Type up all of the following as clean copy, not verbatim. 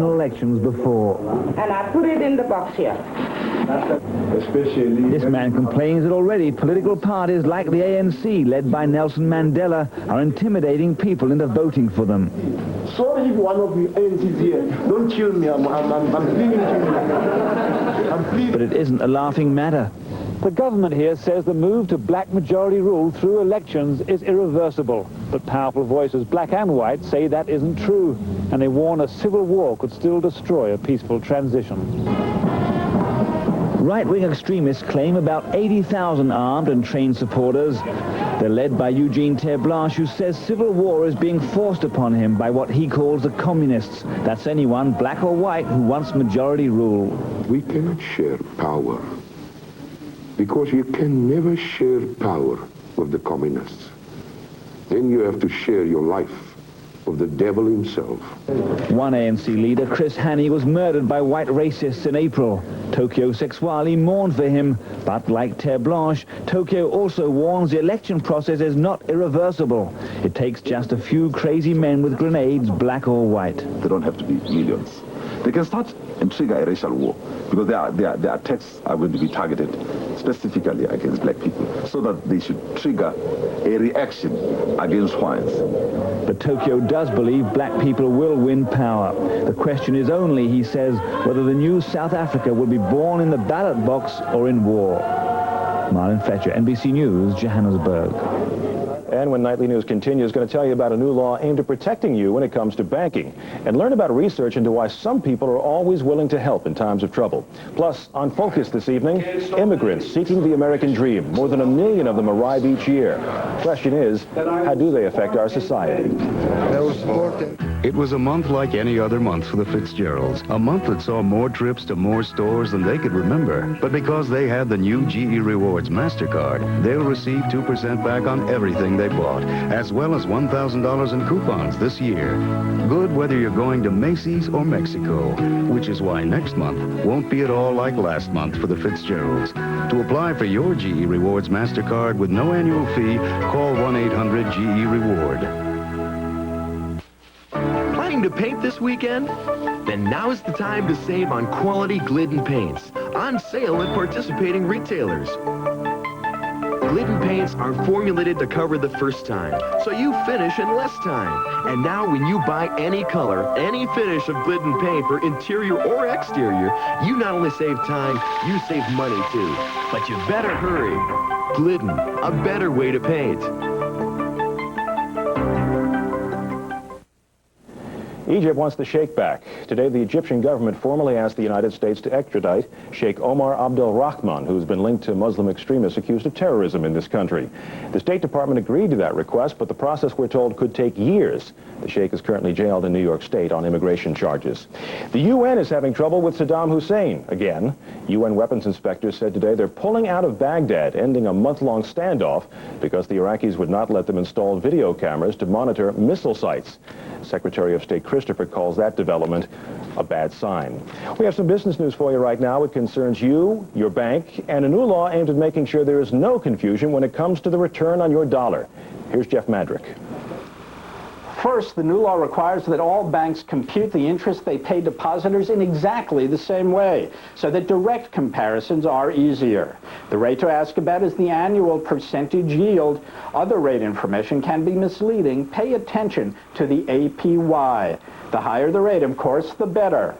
elections before. And I put it in the box here. This man complains that already political parties like the ANC, led by Nelson Mandela, are intimidating people into voting for them. Sorry if one of you ANCs here, don't kill me, I'm pleading to you. I'm pleading. But it isn't a laughing matter. The government here says the move to black majority rule through elections is irreversible. But powerful voices, black and white, say that isn't true. And they warn a civil war could still destroy a peaceful transition. Right-wing extremists claim about 80,000 armed and trained supporters. They're led by Eugene Terblanche, who says civil war is being forced upon him by what he calls the communists. That's anyone, black or white, who wants majority rule. We cannot share power, because you can never share power with the communists. Then you have to share your life with the devil himself. One ANC leader, Chris Hani, was murdered by white racists in April. Tokyo Sexwali mourned for him, but like Terre Blanche, Tokyo also warns the election process is not irreversible. It takes just a few crazy men with grenades, black or white. They don't have to be millions. They can start and trigger a racial war, because their attacks are going to be targeted specifically against black people, so that they should trigger a reaction against whites. But Tokyo does believe black people will win power. The question is only, he says, whether the new South Africa will be born in the ballot box or in war. Marlon Fletcher, NBC News, Johannesburg. And when Nightly News continues, going to tell you about a new law aimed at protecting you when it comes to banking. And learn about research into why some people are always willing to help in times of trouble. Plus, on Focus this evening, immigrants seeking the American dream. More than 1 million of them arrive each year. Question is, how do they affect our society? It was a month like any other month for the Fitzgeralds. A month that saw more trips to more stores than they could remember. But because they had the new GE Rewards MasterCard, they'll receive 2% back on everything they bought, as well as $1,000 in coupons this year. Good whether you're going to Macy's or Mexico, which is why next month won't be at all like last month for the Fitzgeralds. To apply for your GE Rewards MasterCard with no annual fee, call 1-800-GE-REWARD. To paint this weekend? Then now is the time to save on quality Glidden paints. On sale at participating retailers. Glidden paints are formulated to cover the first time, so you finish in less time. And now when you buy any color, any finish of Glidden paint for interior or exterior, you not only save time, you save money too. But you better hurry. Glidden, a better way to paint. Egypt wants the sheikh back. Today, the Egyptian government formally asked the United States to extradite Sheikh Omar Abdel Rahman, who's been linked to Muslim extremists accused of terrorism in this country. The State Department agreed to that request, but the process, we're told, could take years. The sheikh is currently jailed in New York State on immigration charges. The UN is having trouble with Saddam Hussein again. UN weapons inspectors said today they're pulling out of Baghdad, ending a month-long standoff because the Iraqis would not let them install video cameras to monitor missile sites. Secretary of State Christopher calls that development a bad sign. We have some business news for you right now. It concerns you, your bank, and a new law aimed at making sure there is no confusion when it comes to the return on your dollar. Here's Jeff Madrick. First, the new law requires that all banks compute the interest they pay depositors in exactly the same way, so that direct comparisons are easier. The rate to ask about is the annual percentage yield. Other rate information can be misleading. Pay attention to the APY. The higher the rate, of course, the better.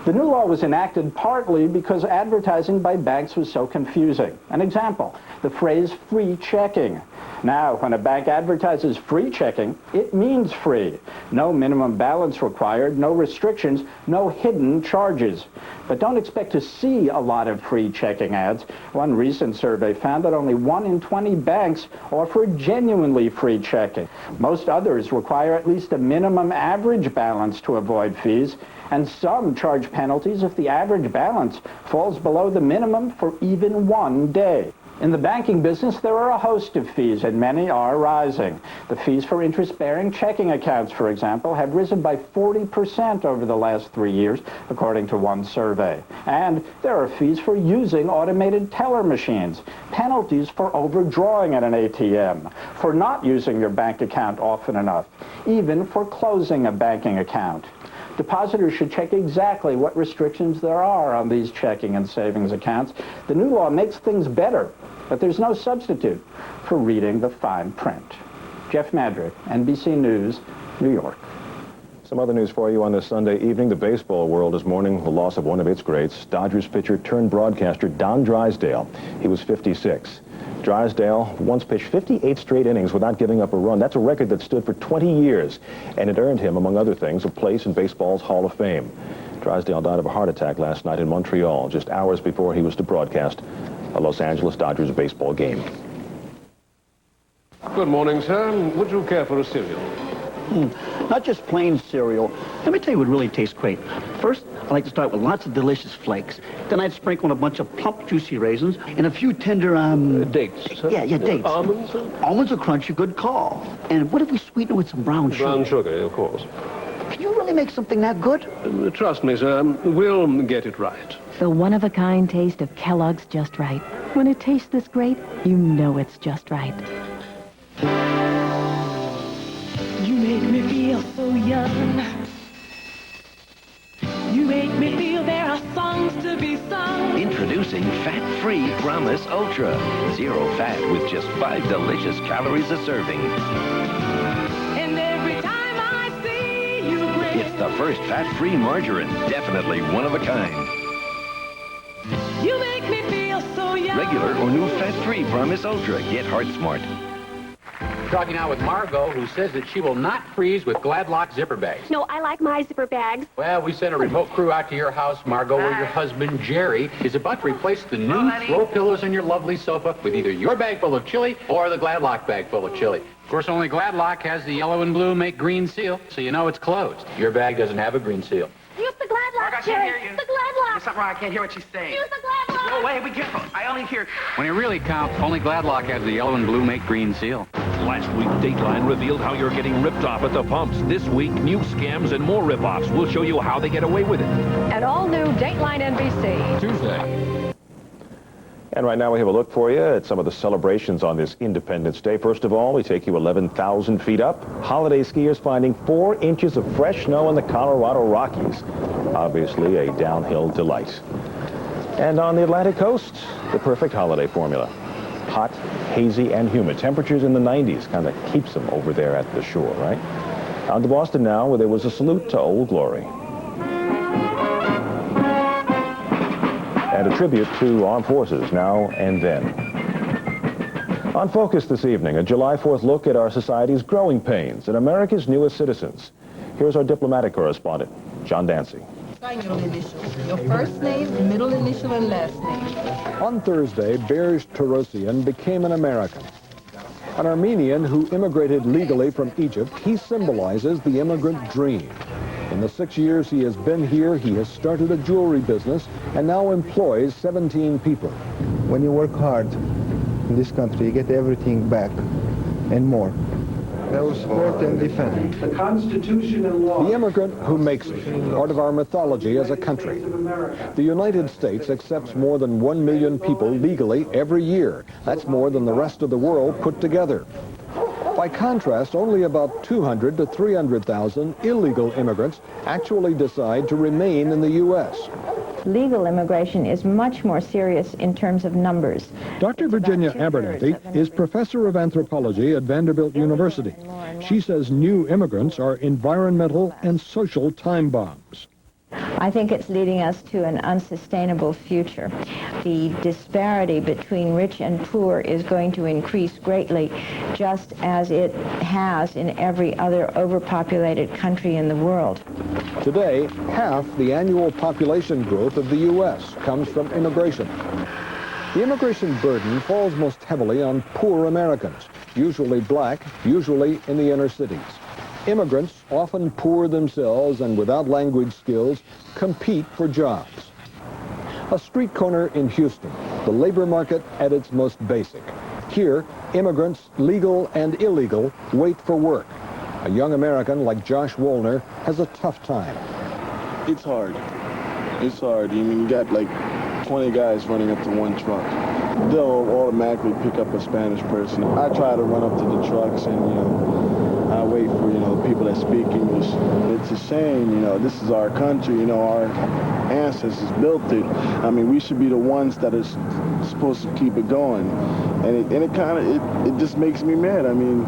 The new law was enacted partly because advertising by banks was so confusing. An example, the phrase free checking. Now, when a bank advertises free checking, it means free. No minimum balance required, no restrictions, no hidden charges. But don't expect to see a lot of free checking ads. One recent survey found that only 1 in 20 banks offer genuinely free checking. Most others require at least a minimum average balance to avoid fees, and some charge penalties if the average balance falls below the minimum for even 1 day. In the banking business, there are a host of fees, and many are rising. The fees for interest-bearing checking accounts, for example, have risen by 40% over the last 3 years, according to one survey. And there are fees for using automated teller machines, penalties for overdrawing at an ATM, for not using your bank account often enough, even for closing a banking account. Depositors should check exactly what restrictions there are on these checking and savings accounts. The new law makes things better, but there's no substitute for reading the fine print. Jeff Madrick, NBC News, New York. Some other news for you on this Sunday evening. The baseball world is mourning the loss of one of its greats, Dodgers pitcher turned broadcaster Don Drysdale. He was 56. Drysdale once pitched 58 straight innings without giving up a run. That's a record that stood for 20 years, and it earned him, among other things, a place in baseball's Hall of Fame. Drysdale died of a heart attack last night in Montreal, just hours before he was to broadcast a Los Angeles Dodgers baseball game. Good morning, sir. Would you care for a cereal? Not just plain cereal. Let me tell you what really tastes great. First, I like to start with lots of delicious flakes. Then I'd sprinkle on a bunch of plump, juicy raisins and a few tender, dates, sir? Yeah, dates. Almonds, sir? Almonds are crunchy, good call. And what if we sweeten it with some brown sugar? Brown sugar, of course. Can you really make something that good? Trust me, sir. We'll get it right. The one-of-a-kind taste of Kellogg's Just Right. When it tastes this great, you know it's just right. You make me feel so young. You make me feel there are songs to be sung. Introducing Fat-Free Promise Ultra. Zero fat with just 5 delicious calories a serving. And every time I see you grin, It's the first fat-free margarine. Definitely one of a kind. you make me feel so young. Regular or new Fat-Free Promise Ultra. Get heart smart. Talking now with Margot, who says that she will not freeze with Gladlock zipper bags. No, I like my zipper bags. Well, we sent a remote crew out to your house, Margot, where your husband, Jerry, is about to replace the new throw pillows on your lovely sofa with either your bag full of chili or the Gladlock bag full of chili. Of course, only Gladlock has the yellow and blue make green seal, so you know it's closed. Your bag doesn't have a green seal. Use the Gladlock, I can't Jerry. hear you. The Gladlock. There's something wrong. I can't hear what she's saying. Use the Gladlock. Go away. Be careful. I only hear... When it really counts, only Gladlock has the yellow and blue make green seal. Last week, Dateline revealed how you're getting ripped off at the pumps. This week, new scams and more rip-offs. We'll show you how they get away with it. At all new Dateline NBC. Tuesday. And right now we have a look for you at some of the celebrations on this Independence Day. First of all, we take you 11,000 feet up. Holiday skiers finding 4 inches of fresh snow in the Colorado Rockies. Obviously a downhill delight. And on the Atlantic coast, the perfect holiday formula. Hot, hazy, and humid. Temperatures in the 90s kind of keeps them over there at the shore, right? On to Boston now, where there was a salute to Old Glory. And a tribute to armed forces now and then. On Focus this evening, a July 4th look at our society's growing pains and America's newest citizens. Here's our diplomatic correspondent, John Dancy. Your initials, your first name, middle initial, and last name. On Thursday, Berj Tarosian became an American. An Armenian who immigrated legally from Egypt, he symbolizes the immigrant dream. In the 6 years he has been here, he has started a jewelry business and now employs 17 people. When you work hard in this country, you get everything back and more. I will support and defend the Constitution and law. The immigrant who makes it, part of our mythology as a country. The United States accepts more than 1 million people legally every year. That's more than the rest of the world put together. By contrast, only about 200 to 300,000 illegal immigrants actually decide to remain in the U.S. Legal immigration is much more serious in terms of numbers. Dr. Virginia Abernathy is professor of anthropology at Vanderbilt University. She says new immigrants are environmental and social time bombs. I think it's leading us to an unsustainable future. The disparity between rich and poor is going to increase greatly, just as it has in every other overpopulated country in the world. Today, half the annual population growth of the U.S. comes from immigration. The immigration burden falls most heavily on poor Americans, usually black, usually in the inner cities. Immigrants, often poor themselves and without language skills, compete for jobs. A street corner in Houston, the labor market at its most basic. Here, immigrants, legal and illegal, wait for work. A young American like Josh Wollner has a tough time. It's hard. It's hard. You got like 20 guys running up to one truck. They'll automatically pick up a Spanish person. I try to run up to the trucks and, I wait for, people that speak English. It's a shame, you know, this is our country, you know, our ancestors built it. I mean, we should be the ones that are supposed to keep it going. And it kind of, it just makes me mad. I mean,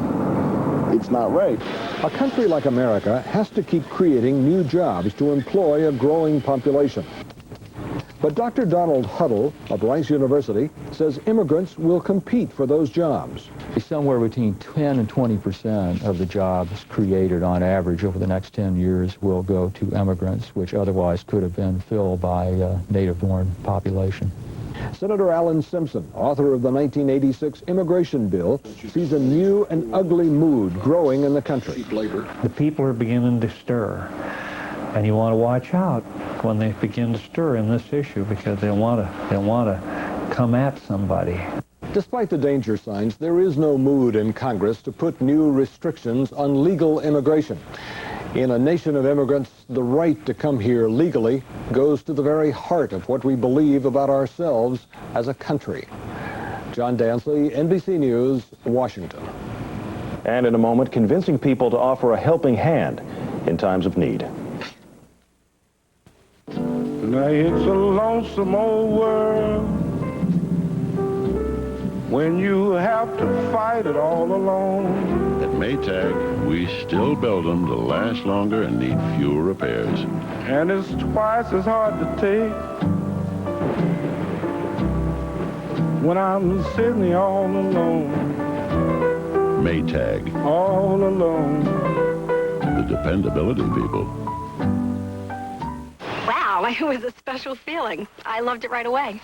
it's not right. A country like America has to keep creating new jobs to employ a growing population. But Dr. Donald Huddle of Rice University says immigrants will compete for those jobs. Somewhere between 10 and 20% of the jobs created on average over the next 10 years will go to immigrants, which otherwise could have been filled by native-born population. Senator Alan Simpson, author of the 1986 immigration bill, sees a new and ugly mood growing in the country. The people are beginning to stir, and you want to watch out when they begin to stir in this issue, because they want to come at somebody. Despite the danger signs, there is no mood in Congress to put new restrictions on legal immigration. In a nation of immigrants, the right to come here legally goes to the very heart of what we believe about ourselves as a country. John Dansley, NBC News, Washington. And in a moment, convincing people to offer a helping hand in times of need. Now it's a lonesome old world when you have to fight it all alone. At Maytag, we still build them to last longer and need fewer repairs. And it's twice as hard to take when I'm sitting all alone. Maytag. All alone. The dependability people. Wow, it was a special feeling. I loved it right away.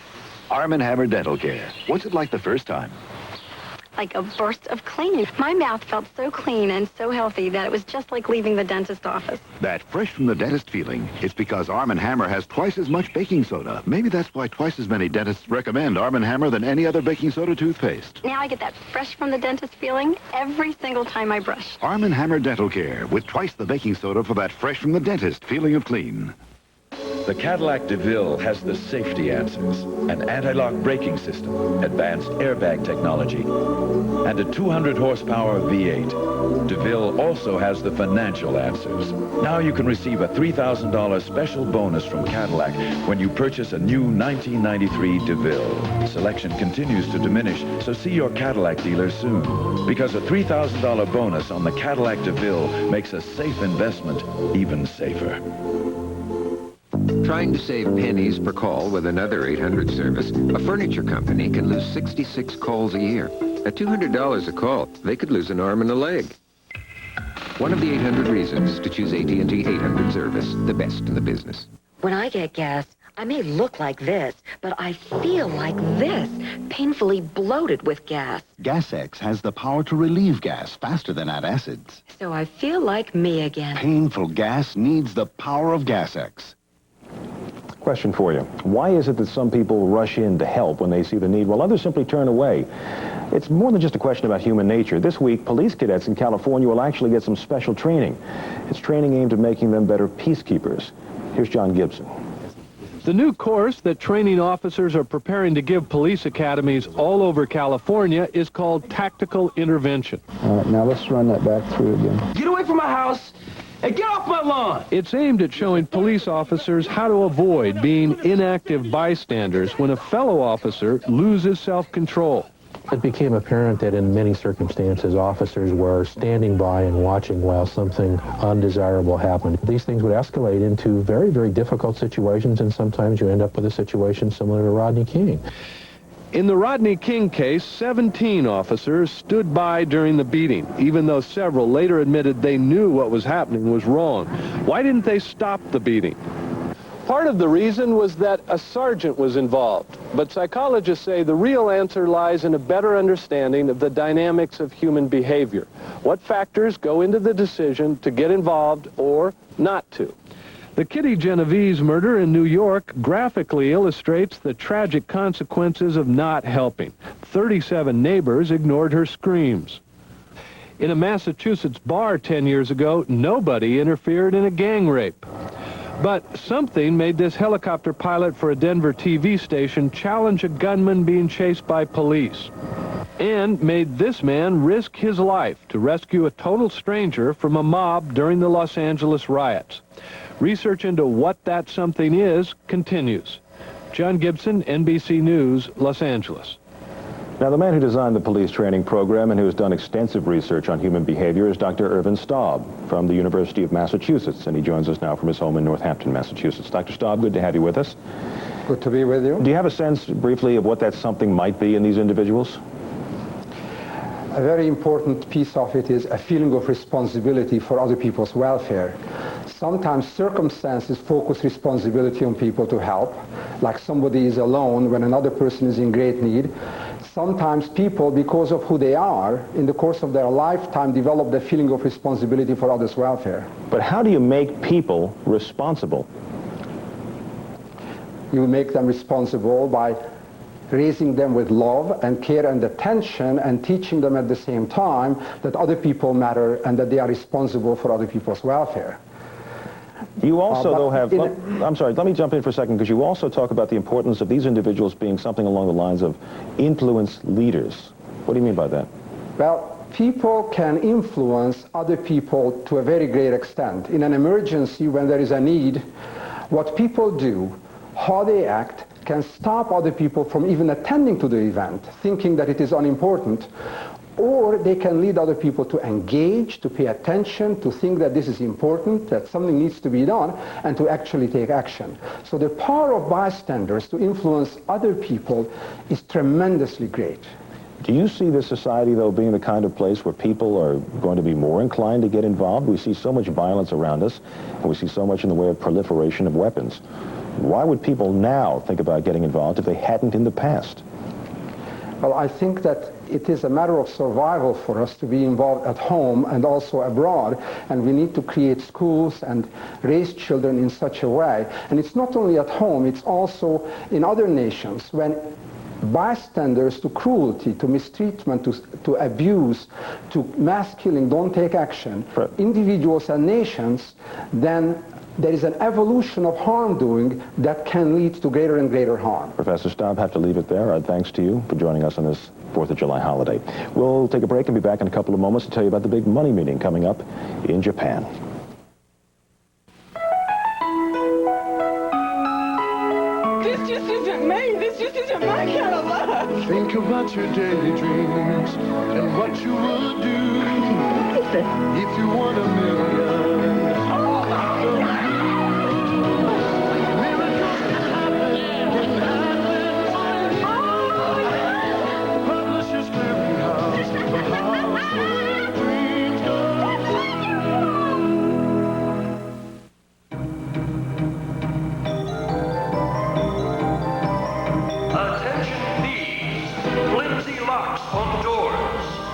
Arm & Hammer Dental Care. What's it like the first time? Like a burst of clean. My mouth felt so clean and so healthy that it was just like leaving the dentist office. That fresh from the dentist feeling. It's because Arm & Hammer has twice as much baking soda. Maybe that's why twice as many dentists recommend Arm & Hammer than any other baking soda toothpaste. Now I get that fresh from the dentist feeling every single time I brush. Arm & Hammer Dental Care with twice the baking soda for that fresh from the dentist feeling of clean. The Cadillac DeVille has the safety answers, an anti-lock braking system, advanced airbag technology, and a 200 horsepower V8. DeVille also has the financial answers. Now you can receive a $3,000 special bonus from Cadillac when you purchase a new 1993 DeVille. Selection continues to diminish, so see your Cadillac dealer soon, because a $3,000 bonus on the Cadillac DeVille makes a safe investment even safer. Trying to save pennies per call with another 800 service, a furniture company can lose 66 calls a year. At $200 a call, they could lose an arm and a leg. One of the 800 reasons to choose AT&T 800 service, the best in the business. When I get gas, I may look like this, but I feel like this, painfully bloated with gas. GasX has the power to relieve gas faster than antacids. So I feel like me again. Painful gas needs the power of GasX. Question for you. Why is it that some people rush in to help when they see the need while others simply turn away? It's more than just a question about human nature. This week, police cadets in California will actually get some special training. It's training aimed at making them better peacekeepers. Here's John Gibson. The new course that training officers are preparing to give police academies all over California is called Tactical Intervention. All right, now let's run that back through again. Get away from my house! Hey, get off my lawn! It's aimed at showing police officers how to avoid being inactive bystanders when a fellow officer loses self-control. It became apparent that in many circumstances, officers were standing by and watching while something undesirable happened. These things would escalate into very, very difficult situations, and sometimes you end up with a situation similar to Rodney King. In the Rodney King case, 17 officers stood by during the beating, even though several later admitted they knew what was happening was wrong. Why didn't they stop the beating? Part of the reason was that a sergeant was involved, but psychologists say the real answer lies in a better understanding of the dynamics of human behavior. What factors go into the decision to get involved or not to? The Kitty Genovese murder in New York graphically illustrates the tragic consequences of not helping. 37 neighbors ignored her screams. In a Massachusetts bar 10 years ago, nobody interfered in a gang rape. But something made this helicopter pilot for a Denver TV station challenge a gunman being chased by police. and made this man risk his life to rescue a total stranger from a mob during the Los Angeles riots. Research into what that something is continues. John Gibson, NBC News, Los Angeles. Now, the man who designed the police training program and who has done extensive research on human behavior is Dr. Irvin Staub from the University of Massachusetts, and he joins us now from his home in Northampton, Massachusetts. Dr. Staub, good to have you with us. Good to be with you. Do you have a sense, briefly, of what that something might be in these individuals? A very important piece of it is a feeling of responsibility for other people's welfare. Sometimes circumstances focus responsibility on people to help, like somebody is alone when another person is in great need. Sometimes people, because of who they are, in the course of their lifetime, develop the feeling of responsibility for others' welfare. But how do you make people responsible? You make them responsible by raising them with love and care and attention and teaching them at the same time that other people matter and that they are responsible for other people's welfare. You also, though, have... I'm sorry, let me jump in for a second, because you also talk about the importance of these individuals being something along the lines of influence leaders. What do you mean by that? Well, people can influence other people to a very great extent. In an emergency, when there is a need, what people do, how they act, can stop other people from even attending to the event, thinking that it is unimportant, or they can lead other people to engage, to pay attention, to think that this is important, that something needs to be done, and to actually take action. So the power of bystanders to influence other people is tremendously great. Do you see this society, though, being the kind of place where people are going to be more inclined to get involved? We see so much violence around us, and we see so much in the way of proliferation of weapons. Why would people now think about getting involved if they hadn't in the past? Well, I think that it is a matter of survival for us to be involved at home and also abroad, and we need to create schools and raise children in such a way. And it's not only at home, it's also in other nations. When bystanders to cruelty, to mistreatment, to abuse, to mass killing don't take action, individuals and nations, then there is an evolution of harm doing that can lead to greater and greater harm. Professor Staub, have to leave it there. Our thanks to you for joining us on this 4th of July holiday. We'll take a break and be back in a couple of moments to tell you about the big money meeting coming up in Japan. This just isn't me. This just isn't my kind of love. Think about your daily dreams and what you would do if you won $1 million.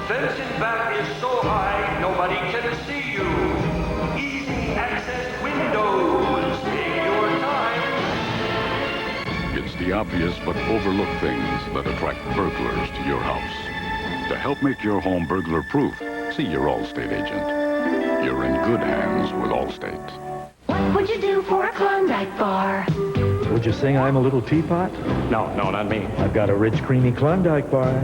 Fencing back is so high, nobody can see you. Easy access windows. Take your time. It's the obvious but overlooked things that attract burglars to your house. To help make your home burglar-proof, see your Allstate agent. You're in good hands with Allstate. What would you do for a Klondike bar? Would you sing I'm a Little Teapot? No, not me. I've got a rich, creamy Klondike bar.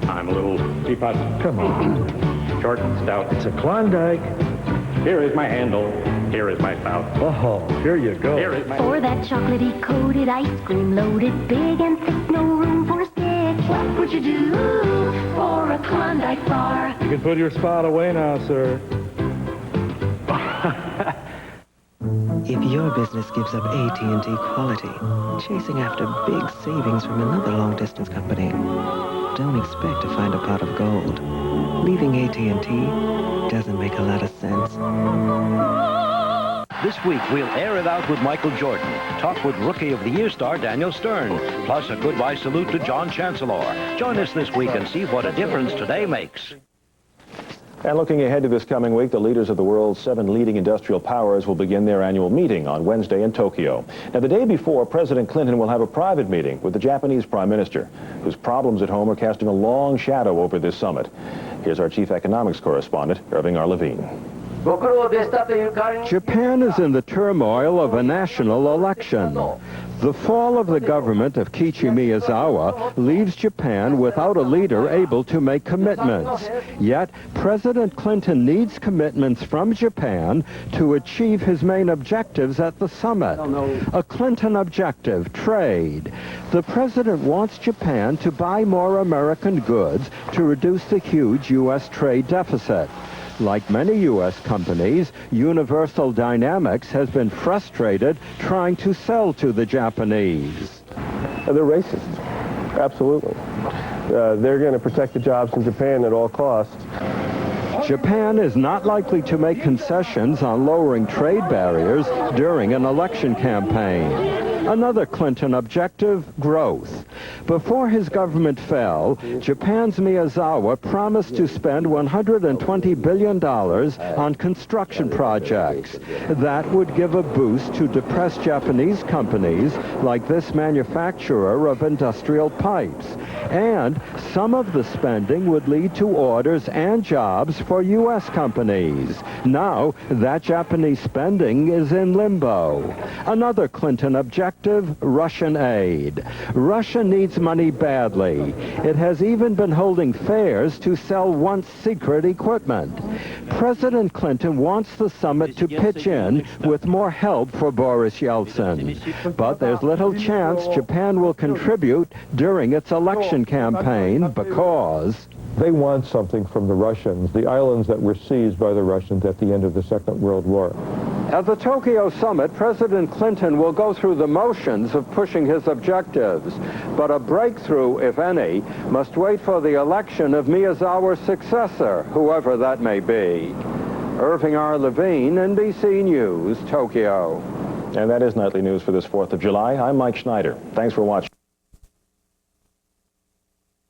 I'm a little teapot. Come on. Short, stout. It's a Klondike. Here is my handle. Here is my spout. Oh, here you go. Here is my... For that chocolatey coated ice cream loaded big and thick, no room for a stick. What would you do for a Klondike bar? You can put your spot away now, sir. If your business gives up AT&T quality, chasing after big savings from another long-distance company, don't expect to find a pot of gold. Leaving AT&T doesn't make a lot of sense. This week, we'll air it out with Michael Jordan, talk with Rookie of the Year star Daniel Stern, plus a goodbye salute to John Chancellor. Join us this week and see what a difference today makes. And looking ahead to this coming week, the leaders of the world's 7 leading industrial powers will begin their annual meeting on Wednesday in Tokyo. Now, the day before, President Clinton will have a private meeting with the Japanese Prime Minister, whose problems at home are casting a long shadow over this summit. Here's our chief economics correspondent, Irving R. Levine. Japan is in the turmoil of a national election. The fall of the government of Kiichi Miyazawa leaves Japan without a leader able to make commitments. Yet, President Clinton needs commitments from Japan to achieve his main objectives at the summit. A Clinton objective, trade. The president wants Japan to buy more American goods to reduce the huge U.S. trade deficit. Like many U.S. companies, Universal Dynamics has been frustrated trying to sell to the Japanese. They're racist, absolutely. They're going to protect the jobs in Japan at all costs. Japan is not likely to make concessions on lowering trade barriers during an election campaign. Another Clinton objective, growth. Before his government fell, Japan's Miyazawa promised to spend $120 billion on construction projects. That would give a boost to depressed Japanese companies like this manufacturer of industrial pipes. And some of the spending would lead to orders and jobs for U.S. companies. Now, that Japanese spending is in limbo. Another Clinton objective, Russian aid. Russia needs money badly. It has even been holding fairs to sell once secret equipment. President Clinton wants the summit to pitch in with more help for Boris Yeltsin. But there's little chance Japan will contribute during its election campaign because they want something from the Russians, the islands that were seized by the Russians at the end of the Second World War. At the Tokyo summit, President Clinton will go through the motions of pushing his objectives. But a breakthrough, if any, must wait for the election of Miyazawa's successor, whoever that may be. Irving R. Levine, NBC News, Tokyo. And that is Nightly News for this 4th of July. I'm Mike Schneider. Thanks for watching.